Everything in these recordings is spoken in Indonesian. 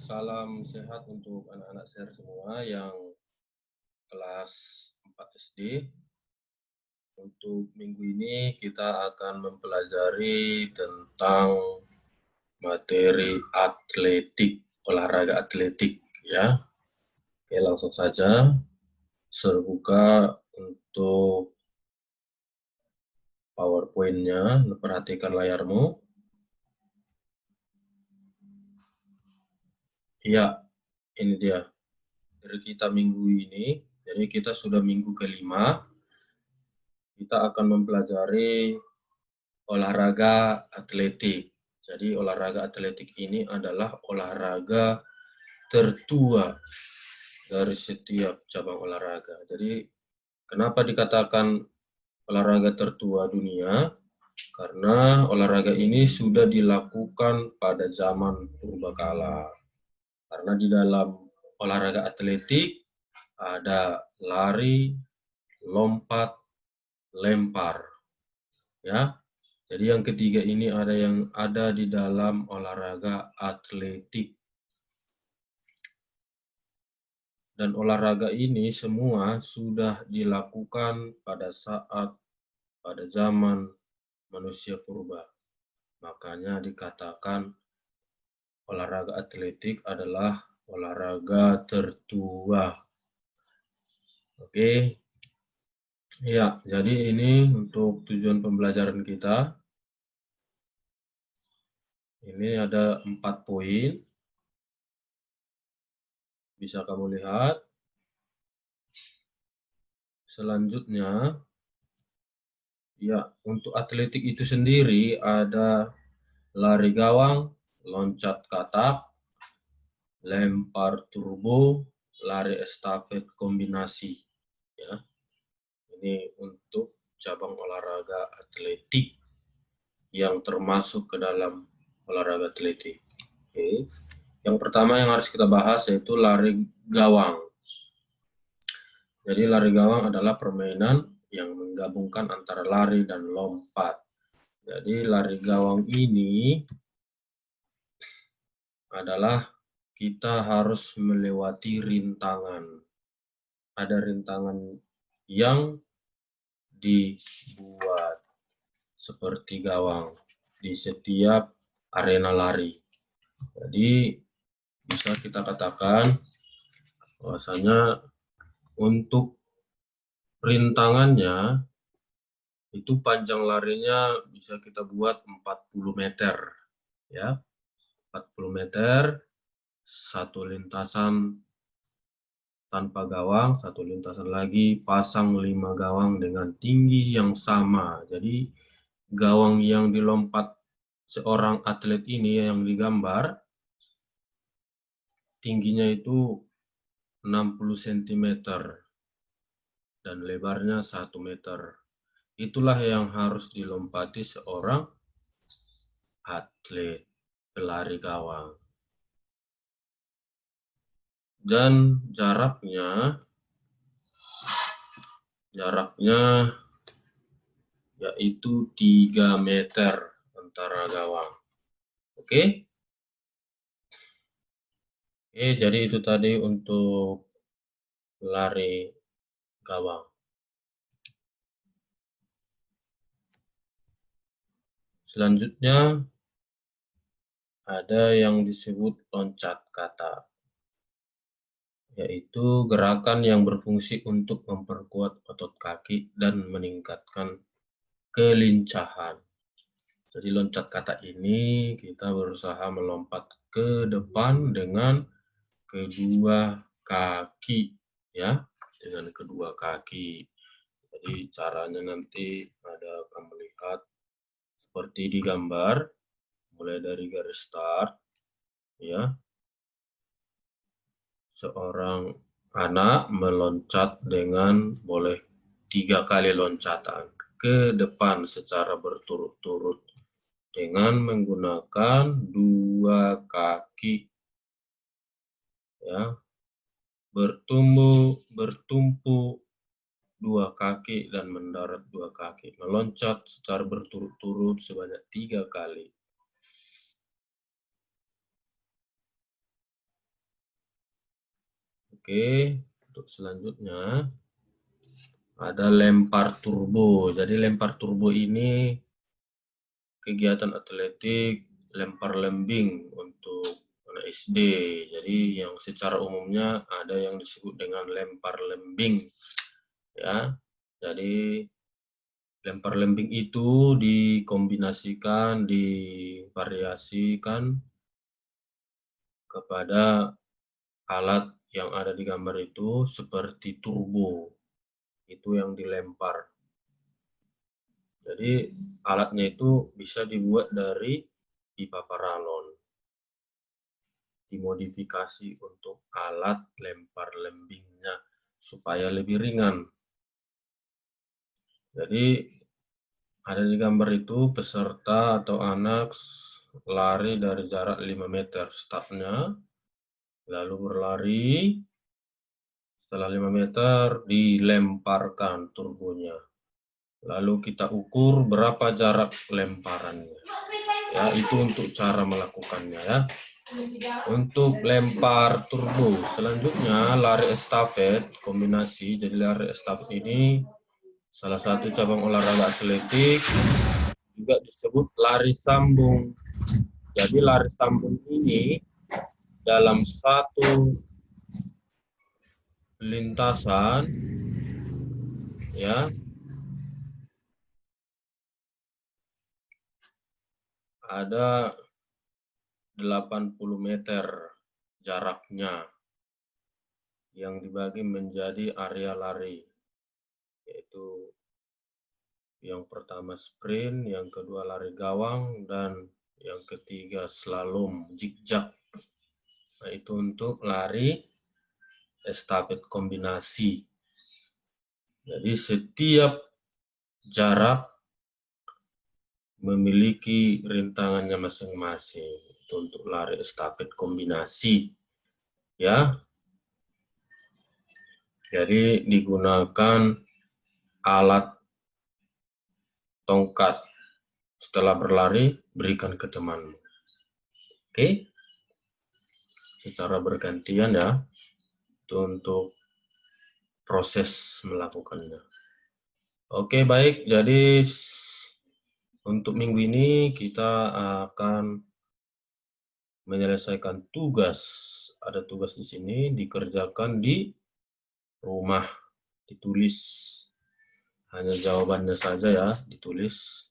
Salam sehat untuk anak-anak share semua yang kelas 4 SD. Untuk minggu ini kita akan mempelajari tentang materi atletik, olahraga atletik ya. Oke, langsung saja. Serbuka untuk PowerPoint-nya, perhatikan layarmu. Iya, ini dia. Dari kita minggu ini, jadi kita sudah minggu kelima. Kita akan mempelajari olahraga atletik. Jadi olahraga atletik ini adalah olahraga tertua dari setiap cabang olahraga. Jadi kenapa dikatakan olahraga tertua dunia? Karena olahraga ini sudah dilakukan pada zaman purbakala. Karena di dalam olahraga atletik ada lari, lompat, lempar. Ya. Jadi yang ketiga ini ada di dalam olahraga atletik. Dan olahraga ini semua sudah dilakukan pada zaman manusia purba. Makanya dikatakan olahraga atletik adalah olahraga tertua. Oke. Ya, jadi ini untuk tujuan pembelajaran kita. Ini ada 4 poin. Bisa kamu lihat. Selanjutnya, ya, untuk atletik itu sendiri ada lari gawang, loncat katak, lempar turbo, lari estafet kombinasi. Ya, ini untuk cabang olahraga atletik yang termasuk ke dalam olahraga atletik. Oke. Yang pertama yang harus kita bahas yaitu lari gawang. Jadi lari gawang adalah permainan yang menggabungkan antara lari dan lompat. Jadi lari gawang ini adalah kita harus melewati rintangan. Ada rintangan yang dibuat seperti gawang di setiap arena lari. Jadi bisa kita katakan bahwasanya untuk rintangannya itu panjang larinya bisa kita buat 40 meter ya. 40 meter, satu lintasan tanpa gawang, satu lintasan lagi pasang 5 gawang dengan tinggi yang sama. Jadi gawang yang dilompat seorang atlet ini yang digambar tingginya itu 60 cm dan lebarnya 1 meter. Itulah yang harus dilompati seorang atlet pelari gawang. Dan jaraknya yaitu 3 meter antara gawang. Oke? Jadi itu tadi untuk lari gawang. Selanjutnya ada yang disebut loncat katak, yaitu gerakan yang berfungsi untuk memperkuat otot kaki dan meningkatkan kelincahan. Jadi loncat katak ini kita berusaha melompat ke depan dengan kedua kaki ya, dengan kedua kaki. Jadi caranya nanti ada kamu lihat seperti di gambar, mulai dari garis start ya. Seorang anak meloncat dengan boleh 3 kali loncatan ke depan secara berturut-turut dengan menggunakan 2 kaki ya, bertumpu 2 kaki dan mendarat 2 kaki, meloncat secara berturut-turut sebanyak 3 kali. Oke, untuk selanjutnya ada lempar turbo. Jadi lempar turbo ini kegiatan atletik lempar lembing untuk anak SD. Jadi yang secara umumnya ada yang disebut dengan lempar lembing, ya. Jadi lempar lembing itu dikombinasikan, divariasikan kepada alat yang ada di gambar itu seperti turbo. Itu yang dilempar. Jadi alatnya itu bisa dibuat dari pipa paralon. Dimodifikasi untuk alat lempar lembingnya supaya lebih ringan. Jadi ada di gambar itu peserta atau anak lari dari jarak 5 meter startnya, lalu berlari, setelah 5 meter dilemparkan turbonya. Lalu kita ukur berapa jarak lemparannya. Ya, itu untuk cara melakukannya ya. Untuk lempar turbo, selanjutnya lari estafet kombinasi. Jadi lari estafet ini salah satu cabang olahraga atletik, juga disebut lari sambung. Jadi lari sambung ini dalam satu lintasan ya ada 80 meter jaraknya yang dibagi menjadi area lari, yaitu yang pertama sprint, yang kedua lari gawang, dan yang ketiga slalom zigzag. Nah, itu untuk lari estafet kombinasi. Jadi setiap jarak memiliki rintangannya masing-masing. Itu untuk lari estafet kombinasi. Ya. Jadi digunakan alat tongkat. Setelah berlari, berikan ke temanmu. Oke? Secara bergantian ya. Itu untuk proses melakukannya. Oke, baik. Jadi untuk minggu ini kita akan menyelesaikan tugas. Ada tugas di sini dikerjakan di rumah, ditulis. Hanya jawabannya saja ya, ditulis.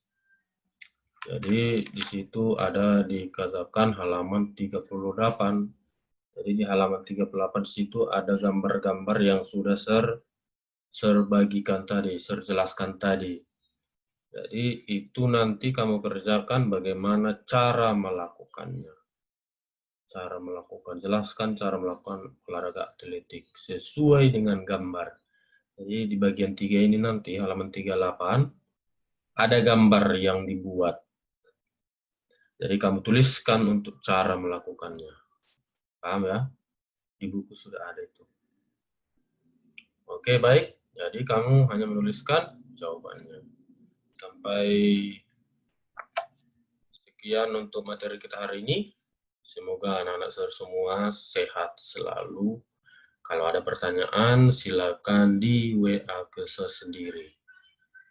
Jadi di situ ada dikatakan halaman 38. Jadi di halaman 38 di situ ada gambar-gambar yang sudah serbagikan tadi, serjelaskan tadi. Jadi itu nanti kamu kerjakan bagaimana cara melakukannya. Cara melakukan, jelaskan cara melakukan olahraga atletik sesuai dengan gambar. Jadi di bagian 3 ini nanti halaman 38 ada gambar yang dibuat. Jadi kamu tuliskan untuk cara melakukannya. Paham ya? Di buku sudah ada itu. Oke, baik. Jadi kamu hanya menuliskan jawabannya. Sampai sekian untuk materi kita hari ini. Semoga anak-anak semua sehat selalu. Kalau ada pertanyaan, silakan di WA ke saya sendiri.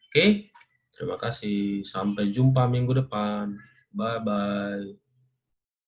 Oke, terima kasih. Sampai jumpa minggu depan. Bye-bye.